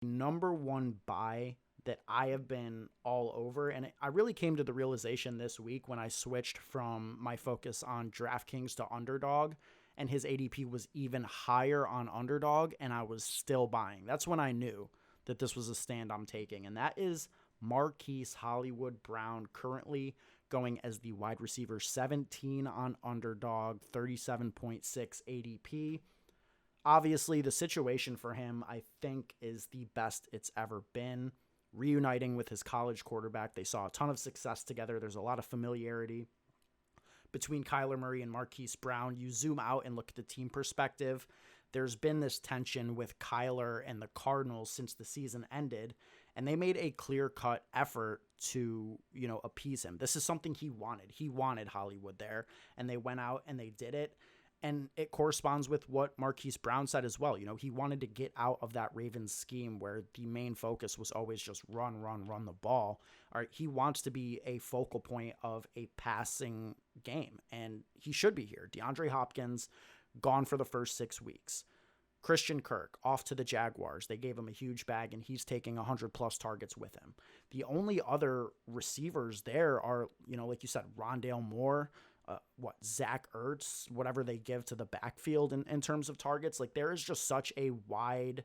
Number one buy that I have been all over, and I really came to the realization this week when I switched from my focus on DraftKings to Underdog, and his ADP was even higher on Underdog, and I was still buying. That's when I knew that this was a stand I'm taking, and that is Marquise Hollywood Brown, currently going as the wide receiver 17 on Underdog, 37.6 ADP. Obviously, the situation for him, I think, is the best it's ever been. Reuniting with his college quarterback, they saw a ton of success together. There's a lot of familiarity between Kyler Murray and Marquise Brown. You zoom out and look at the team perspective. There's been this tension with Kyler and the Cardinals since the season ended, and they made a clear-cut effort to, appease him. This is something he wanted. He wanted Hollywood there, and they went out and they did it. And it corresponds with what Marquise Brown said as well. He wanted to get out of that Ravens scheme where the main focus was always just run the ball. All right, he wants to be a focal point of a passing game, and he should be here. DeAndre Hopkins, gone for the first 6 weeks. Christian Kirk, off to the Jaguars. They gave him a huge bag, and he's taking 100-plus targets with him. The only other receivers there are, like you said, Rondale Moore, Zach Ertz, whatever they give to the backfield in terms of targets. Like, there is just such a wide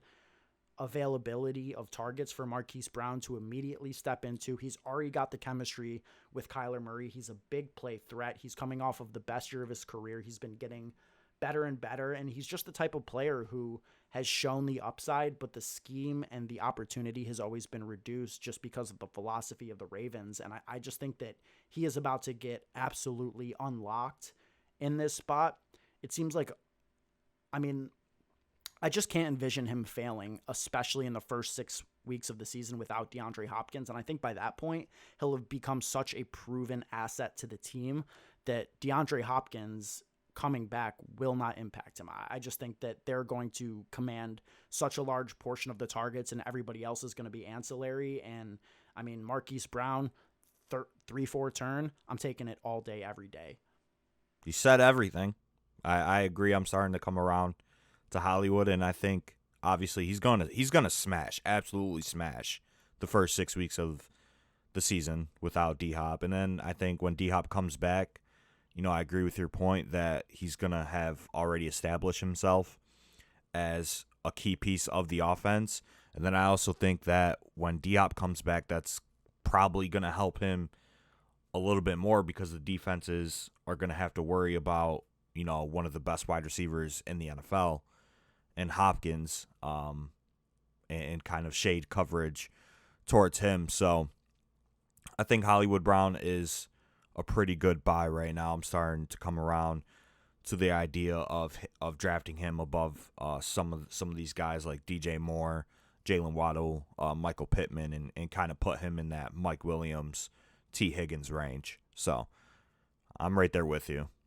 availability of targets for Marquise Brown to immediately step into. He's already got the chemistry with Kyler Murray. He's a big play threat. He's coming off of the best year of his career. He's been getting better and better, and he's just the type of player who has shown the upside, but the scheme and the opportunity has always been reduced just because of the philosophy of the Ravens. And I just think that he is about to get absolutely unlocked in this spot. It seems like, I just can't envision him failing, especially in the first 6 weeks of the season without DeAndre Hopkins. And I think by that point, he'll have become such a proven asset to the team that DeAndre Hopkins coming back will not impact him. I just think that they're going to command such a large portion of the targets, and everybody else is going to be ancillary. And Marquise Brown, 3-4 turn, I'm taking it all day, every day. You said everything. I agree. I'm starting to come around to Hollywood, and I think obviously he's gonna smash, absolutely smash the first 6 weeks of the season without D-Hop. And then I think when D-Hop comes back, I agree with your point that he's going to have already established himself as a key piece of the offense. And then I also think that when D-Hop comes back, that's probably going to help him a little bit more because the defenses are going to have to worry about, one of the best wide receivers in the NFL and Hopkins and kind of shade coverage towards him. So I think Hollywood Brown is a pretty good buy right now. I'm starting to come around to the idea of drafting him above some of these guys like DJ Moore, Jalen Waddle, Michael Pittman, and kind of put him in that Mike Williams, T. Higgins range. So I'm right there with you.